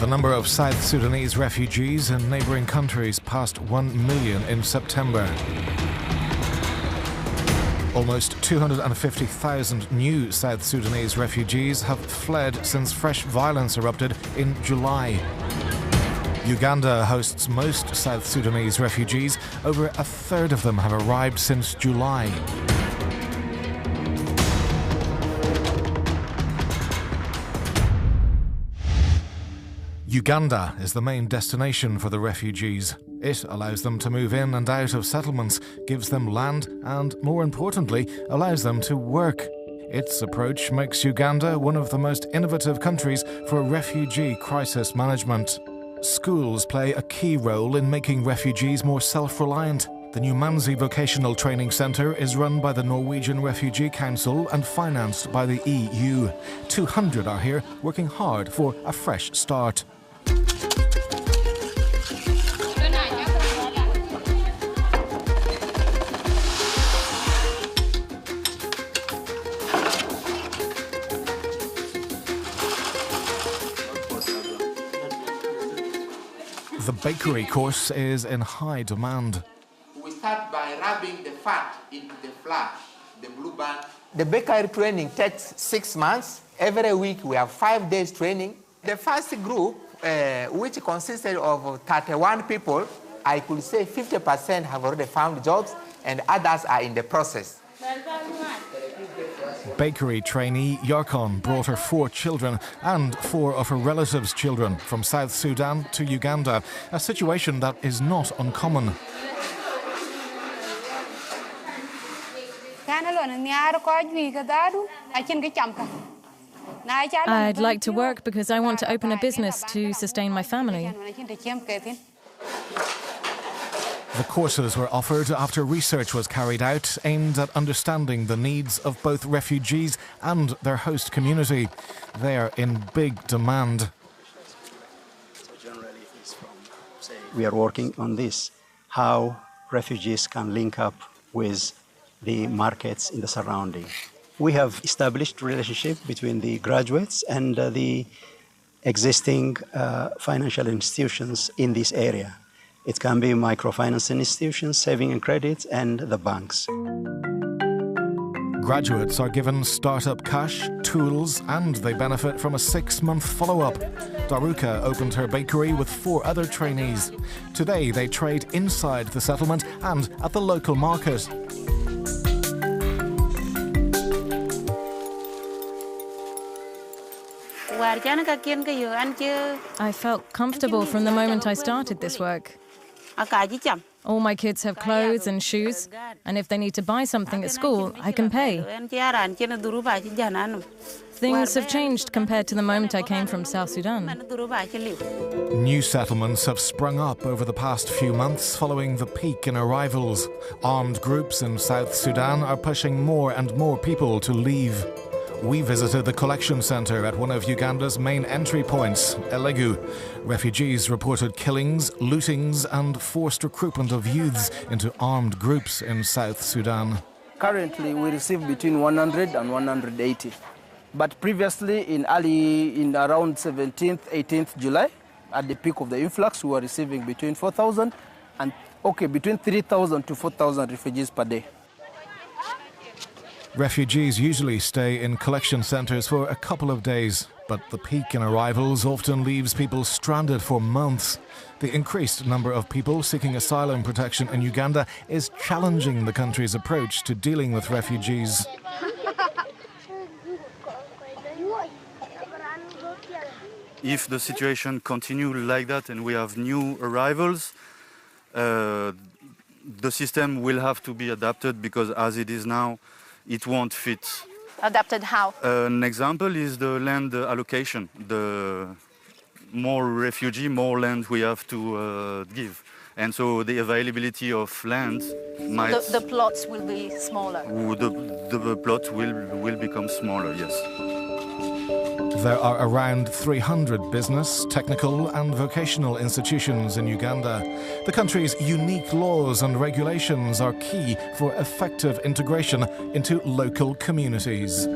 The number of South Sudanese refugees in neighbouring countries passed 1 million in September. Almost 250,000 new South Sudanese refugees have fled since fresh violence erupted in July. Uganda hosts most South Sudanese refugees. Over a third of them have arrived since July. Uganda is the main destination for the refugees. It allows them to move in and out of settlements, gives them land and, more importantly, allows them to work. Its approach makes Uganda one of the most innovative countries for refugee crisis management. Schools play a key role in making refugees more self-reliant. The Numanzi Vocational Training Centre is run by the Norwegian Refugee Council and financed by the EU. 200 are here working hard for a fresh start. The bakery course is in high demand. We start by rubbing the fat into the flour, the blue band. The bakery training takes 6 months. Every week we have 5 days training. The first group, which consisted of 31 people, I could say 50% have already found jobs and others are in the process. Bakery trainee Yarkon brought her 4 children and 4 of her relatives' children from South Sudan to Uganda, a situation that is not uncommon. I'd like to work because I want to open a business to sustain my family. The courses were offered after research was carried out aimed at understanding the needs of both refugees and their host community. They are in big demand. We are working on this, how refugees can link up with the markets in the surrounding. We have established relationship between the graduates and the existing financial institutions in this area. It can be microfinance institutions, saving and credit, and the banks. Graduates are given startup cash, tools, and they benefit from a 6-month follow-up. Daruka opened her bakery with 4 other trainees. Today they trade inside the settlement and at the local market. I felt comfortable from the moment I started this work. All my kids have clothes and shoes, and if they need to buy something at school, I can pay. Things have changed compared to the moment I came from South Sudan. New settlements have sprung up over the past few months following the peak in arrivals. Armed groups in South Sudan are pushing more and more people to leave. We visited the collection centre at one of Uganda's main entry points, Elegu. Refugees reported killings, lootings and forced recruitment of youths into armed groups in South Sudan. Currently, we receive between 100 and 180. But previously, in around 17th, 18th July, at the peak of the influx, we were receiving between 4,000 and, between 3,000 to 4,000 refugees per day. Refugees usually stay in collection centres for a couple of days, but the peak in arrivals often leaves people stranded for months. The increased number of people seeking asylum protection in Uganda is challenging the country's approach to dealing with refugees. If the situation continues like that and we have new arrivals, the system will have to be adapted because as it is now, it won't fit. Adapted how? An example is the land allocation. The more refugee, more land we have to give. And so the availability of land might... The plots will be smaller. The plot will become smaller, yes. There are around 300 business, technical and vocational institutions in Uganda. The country's unique laws and regulations are key for effective integration into local communities.